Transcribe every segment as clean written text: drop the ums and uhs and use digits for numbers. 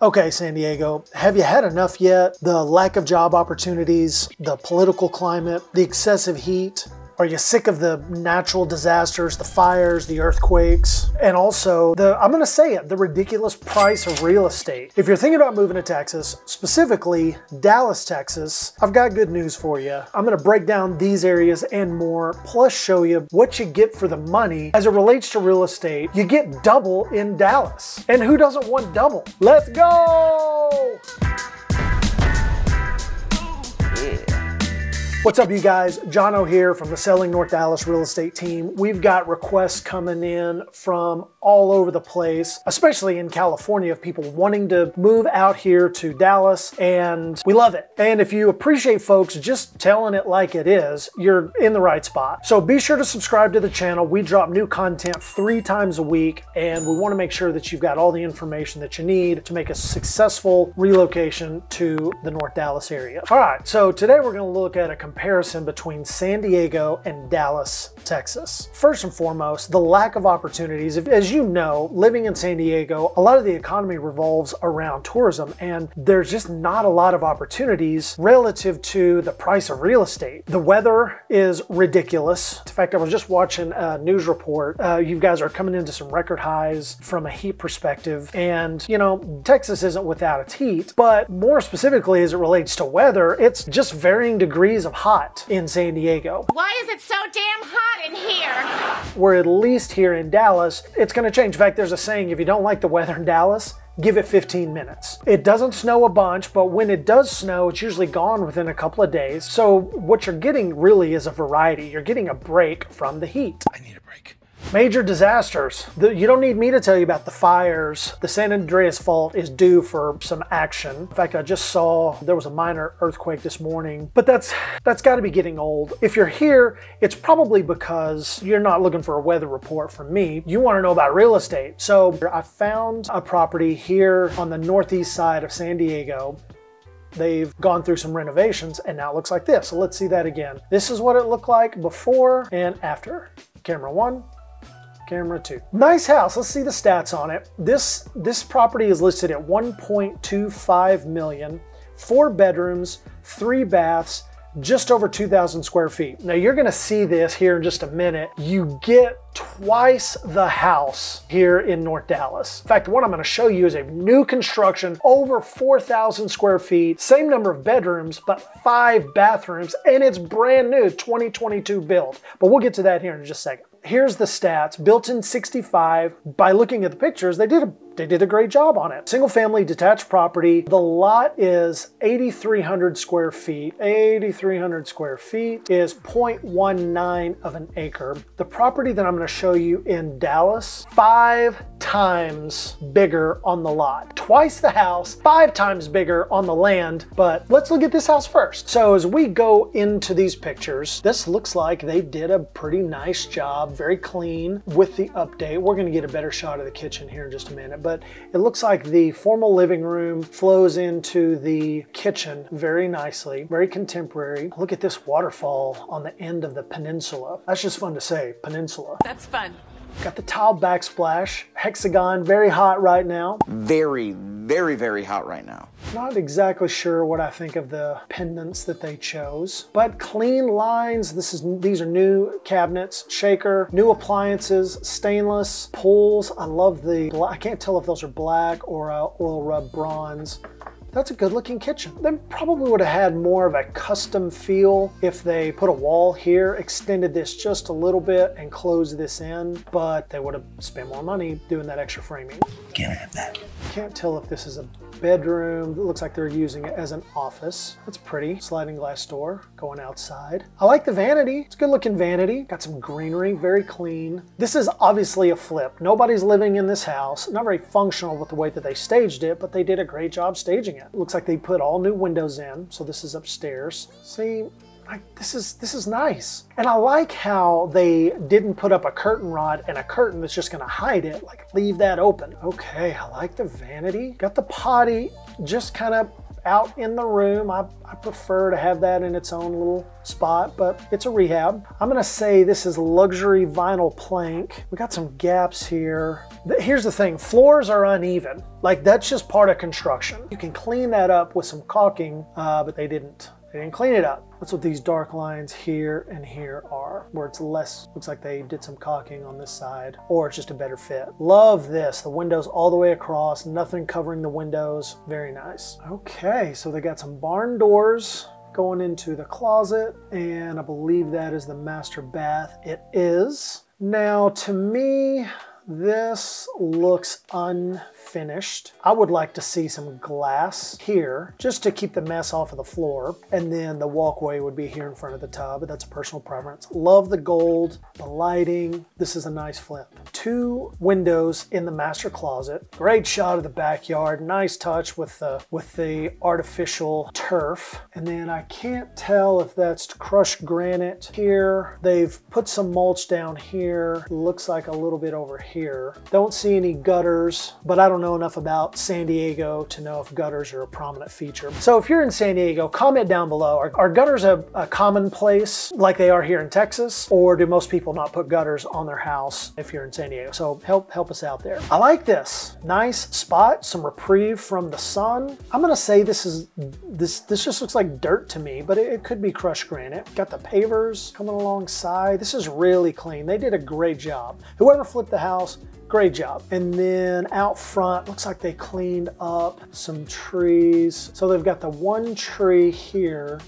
Okay, San Diego, have you had enough yet? The lack of job opportunities, the political climate, the excessive heat? Are you sick of the natural disasters, the fires, the earthquakes, and also I'm gonna say it, the ridiculous price of real estate? If you're thinking about moving to Texas, specifically Dallas, Texas, I've got good news for you. I'm gonna break down these areas and more, plus show you what you get for the money. As it relates to real estate, you get double in Dallas. And who doesn't want double? Let's go! What's up, you guys? Jono here from the Selling North Dallas Real Estate team. We've got requests coming in from all over the place, especially in California, of people wanting to move out here to Dallas, and we love it. And if you appreciate folks just telling it like it is, you're in the right spot. So be sure to subscribe to the channel. We drop new content 3 times a week, and we want to make sure that you've got all the information that you need to make a successful relocation to the North Dallas area. All right, so today we're going to look at a comparison between San Diego and Dallas, Texas. First and foremost, the lack of opportunities. As you know, living in San Diego, a lot of the economy revolves around tourism, and there's just not a lot of opportunities relative to the price of real estate. The weather is ridiculous. In fact, I was just watching a news report. You guys are coming into some record highs from a heat perspective, and you know, Texas isn't without its heat, but more specifically as it relates to weather, it's just varying degrees of hot in San Diego. Why is it so damn hot in here? Where at least here in Dallas, it's going to change. In fact, there's a saying, if you don't like the weather in Dallas, give it 15 minutes. It doesn't snow a bunch, but when it does snow, it's usually gone within a couple of days. So what you're getting really is a variety. You're getting a break from the heat. I need a break. Major disasters. You don't need me to tell you about the fires. The San Andreas Fault is due for some action. In fact, I just saw there was a minor earthquake this morning, but that's got to be getting old. If you're here, it's probably because you're not looking for a weather report from me. You want to know about real estate. So I found a property here on the northeast side of San Diego. They've gone through some renovations and now it looks like this. So let's see that again. This is what it looked like before and after. Camera 1. Camera 2. Nice house. Let's see the stats on it. This property is listed at $1.25 million, 4 bedrooms, 3 baths, just over 2,000 square feet. Now you're gonna see this here in just a minute. You get twice the house here in North Dallas. In fact, what I'm gonna show you is a new construction, over 4,000 square feet, same number of bedrooms, but 5 bathrooms, and it's brand new, 2022 built. But we'll get to that here in just a second. Here's the stats. Built in '65. By looking at the pictures, they did a great job on it. Single family detached property. The lot is 8,300 square feet. 8,300 square feet is 0.19 of an acre. The property that I'm going to show you in Dallas, 5 times bigger on the lot. Twice the house, 5 times bigger on the land. But let's look at this house first. So as we go into these pictures, this looks like they did a pretty nice job. Very clean with the update. We're going to get a better shot of the kitchen here in just a minute, but it looks like the formal living room flows into the kitchen very nicely, very contemporary. Look at this waterfall on the end of the peninsula. That's just fun to say, peninsula. That's fun. Got the tile backsplash, hexagon, very hot right now. Very, very, very hot right now. Not exactly sure what I think of the pendants that they chose, but clean lines. These are new cabinets, shaker, new appliances, stainless, pulls. I love I can't tell if those are black or oil rub bronze. That's a good looking kitchen. They probably would have had more of a custom feel if they put a wall here, extended this just a little bit and closed this in, but they would have spent more money doing that extra framing. Can't have that. Can't tell if this is a bedroom. It looks like they're using it as an office. That's pretty. Sliding glass door going outside. I like the vanity. It's a good looking vanity. Got some greenery, very clean. This is obviously a flip. Nobody's living in this house. Not very functional with the way that they staged it, but they did a great job staging it. Looks like they put all new windows in. So this is upstairs. See, this is nice. And I like how they didn't put up a curtain rod and a curtain that's just gonna hide it, like leave that open. Okay, I like the vanity. Got the potty just kind of out in the room. I prefer to have that in its own little spot, but it's a rehab. I'm gonna say this is luxury vinyl plank. We got some gaps here. Here's the thing, floors are uneven. Like, that's just part of construction. You can clean that up with some caulking, but they didn't clean it up. That's what these dark lines here and here are, where it's less, looks like they did some caulking on this side, or it's just a better fit. Love this, the windows all the way across, nothing covering the windows, very nice. Okay, so they got some barn doors going into the closet, and I believe that is the master bath. It is. Now, to me, this looks unfinished. I would like to see some glass here just to keep the mess off of the floor. And then the walkway would be here in front of the tub, but that's a personal preference. Love the gold, the lighting. This is a nice flip. 2 windows in the master closet. Great shot of the backyard. Nice touch with the artificial turf. And then I can't tell if that's crushed granite here. They've put some mulch down here. Looks like a little bit over here. Don't see any gutters, but I don't know enough about San Diego to know if gutters are a prominent feature. So if you're in San Diego, comment down below. Are gutters a commonplace like they are here in Texas, or do most people not put gutters on their house if you're in San Diego? So help us out there. I like this. Nice spot, some reprieve from the sun. I'm gonna say this just looks like dirt to me, but it could be crushed granite. Got the pavers coming alongside. This is really clean. They did a great job. Whoever flipped the house, great job. And then out front, looks like they cleaned up some trees. So they've got the one tree here.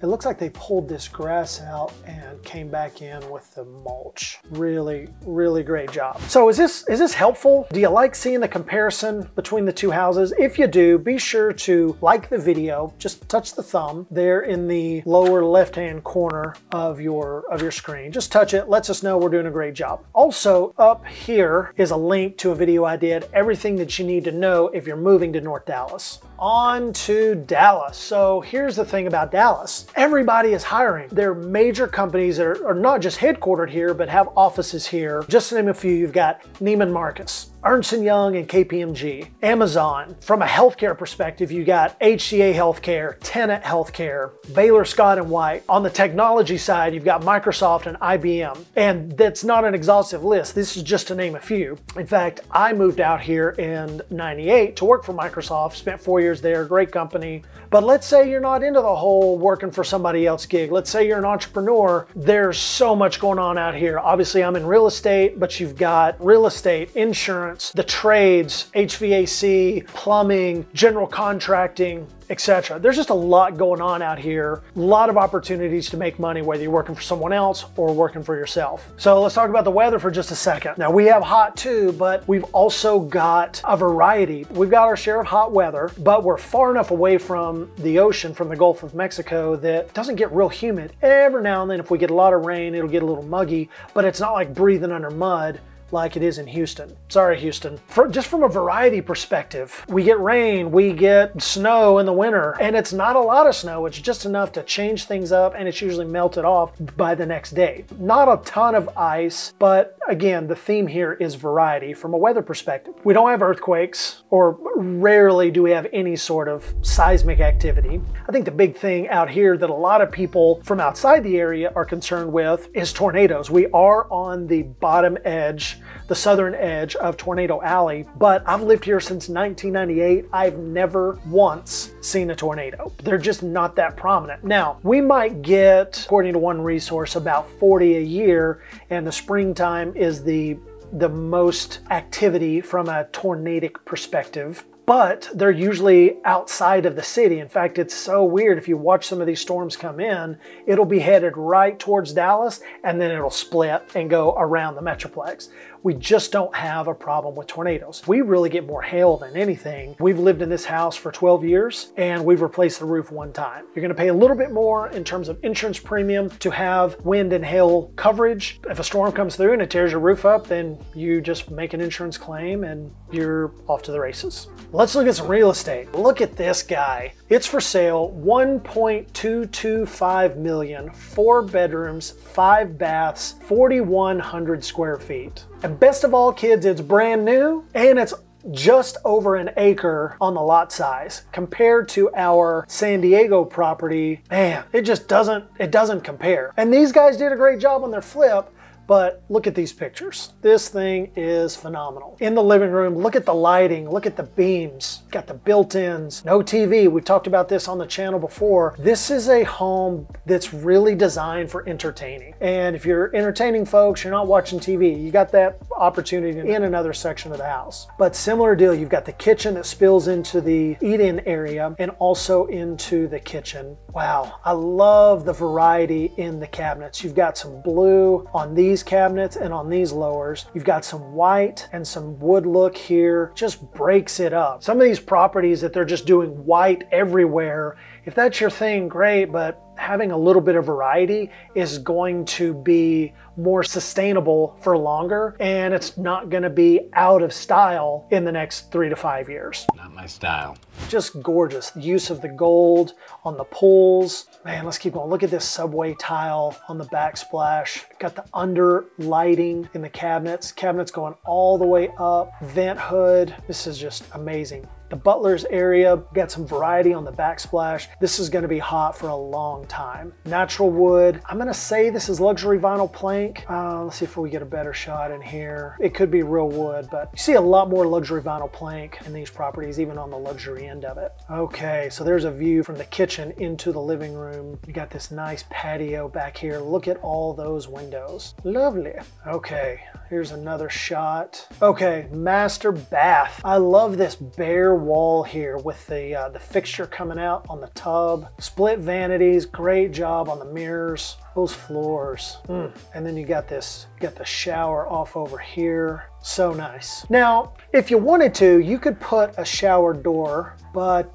It looks like they pulled this grass out and came back in with the mulch. Really, really great job. So is this helpful? Do you like seeing the comparison between the two houses? If you do, be sure to like the video. Just touch the thumb there in the lower left-hand corner of your screen. Just touch it, lets us know we're doing a great job. Also, up here is a link to a video I did, everything that you need to know if you're moving to North Dallas. On to Dallas. So here's the thing about Dallas. Everybody is hiring. There are major companies that are not just headquartered here, but have offices here. Just to name a few, you've got Neiman Marcus, Ernst & Young and KPMG, Amazon. From a healthcare perspective, you got HCA Healthcare, Tenet Healthcare, Baylor Scott & White. On the technology side, you've got Microsoft and IBM. And that's not an exhaustive list. This is just to name a few. In fact, I moved out here in '98 to work for Microsoft, spent 4 years there, great company. But let's say you're not into the whole working for somebody else gig. Let's say you're an entrepreneur. There's so much going on out here. Obviously, I'm in real estate, but you've got real estate, insurance, the trades, HVAC, plumbing, general contracting, etc. There's just a lot going on out here. A lot of opportunities to make money, whether you're working for someone else or working for yourself. So let's talk about the weather for just a second. Now, we have hot too, but we've also got a variety. We've got our share of hot weather, but we're far enough away from the ocean, from the Gulf of Mexico, that it doesn't get real humid. Every now and then, if we get a lot of rain, it'll get a little muggy, but it's not like breathing under mud like it is in Houston. Sorry, Houston. Just from a variety perspective, we get rain, we get snow in the winter, and it's not a lot of snow. It's just enough to change things up, and it's usually melted off by the next day. Not a ton of ice, but again, the theme here is variety from a weather perspective. We don't have earthquakes, or rarely do we have any sort of seismic activity. I think the big thing out here that a lot of people from outside the area are concerned with is tornadoes. We are on the bottom edge, the southern edge of Tornado Alley, but I've lived here since 1998. I've never once seen a tornado. They're just not that prominent. Now, we might get, according to one resource, about 40 a year, and the springtime is the most activity from a tornadic perspective. But they're usually outside of the city. In fact, it's so weird. If you watch some of these storms come in, it'll be headed right towards Dallas, and then it'll split and go around the Metroplex. We just don't have a problem with tornadoes. We really get more hail than anything. We've lived in this house for 12 years, and we've replaced the roof one time. You're gonna pay a little bit more in terms of insurance premium to have wind and hail coverage. If a storm comes through and it tears your roof up, then you just make an insurance claim and you're off to the races. Let's look at some real estate. Look at this guy. It's for sale, $1.225 million, 4 bedrooms, 5 baths, 4,100 square feet. And best of all, kids, it's brand new and it's just over an acre on the lot size. Compared to our San Diego property, man, it doesn't compare. And these guys did a great job on their flip. But look at these pictures. This thing is phenomenal. In the living room, look at the lighting, look at the beams, got the built-ins, no TV. We've talked about this on the channel before. This is a home that's really designed for entertaining. And if you're entertaining folks, you're not watching TV, you got that opportunity in another section of the house. But similar deal, you've got the kitchen that spills into the eat-in area and also into the kitchen. Wow, I love the variety in the cabinets. You've got some blue on these cabinets and on these lowers. You've got some white and some wood look here. Just breaks it up. Some of these properties that they're just doing white everywhere, if that's your thing, great, but having a little bit of variety is going to be more sustainable for longer, and it's not going to be out of style in the next 3 to 5 years. Not my style. Just gorgeous. The use of the gold on the pulls. Man, let's keep going. Look at this subway tile on the backsplash. Got the under lighting in the cabinets. Cabinets going all the way up. Vent hood. This is just amazing. The butler's area, got some variety on the backsplash. This is gonna be hot for a long time. Natural wood. I'm gonna say this is luxury vinyl plank. Let's see if we get a better shot in here. It could be real wood, but you see a lot more luxury vinyl plank in these properties, even on the luxury end of it. Okay, so there's a view from the kitchen into the living room. You got this nice patio back here. Look at all those windows. Lovely. Okay, here's another shot. Okay, master bath. I love this bare wall here with the fixture coming out on the tub. Split vanities, great job on the mirrors. Those floors. And then you got this, you got the shower off over here. So nice. Now, if you wanted to, you could put a shower door, but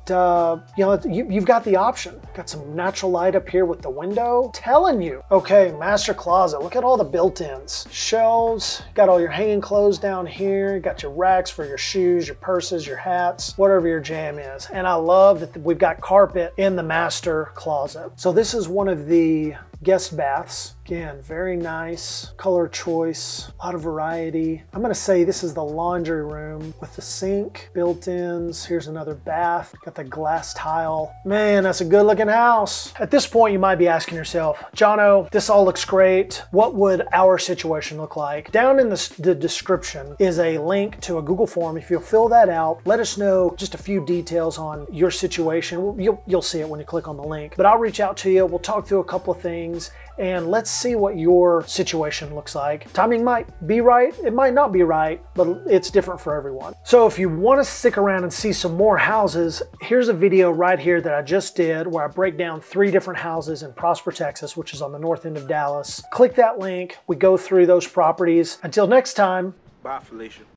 you know, you've got the option. Got some natural light up here with the window. Telling you. Okay, master closet. Look at all the built-ins. Shelves, got all your hanging clothes down here. You got your racks for your shoes, your purses, your hats, whatever your jam is. And I love that we've got carpet in the master closet. So this is one of the guest baths. Again, very nice color choice, a lot of variety. I'm gonna say this is the laundry room with the sink, built-ins. Here's another bath, got the glass tile. Man, that's a good looking house. At this point, you might be asking yourself, Jono, this all looks great. What would our situation look like? Down in the description is a link to a Google form. If you'll fill that out, let us know just a few details on your situation. You'll see it when you click on the link, but I'll reach out to you. We'll talk through a couple of things and let's see what your situation looks like. Timing might be right, it might not be right, but it's different for everyone. So if you want to stick around and see some more houses, here's a video right here that I just did where I break down 3 different houses in Prosper, Texas, which is on the north end of Dallas. Click that link, we go through those properties. Until next time. Bye, Felicia.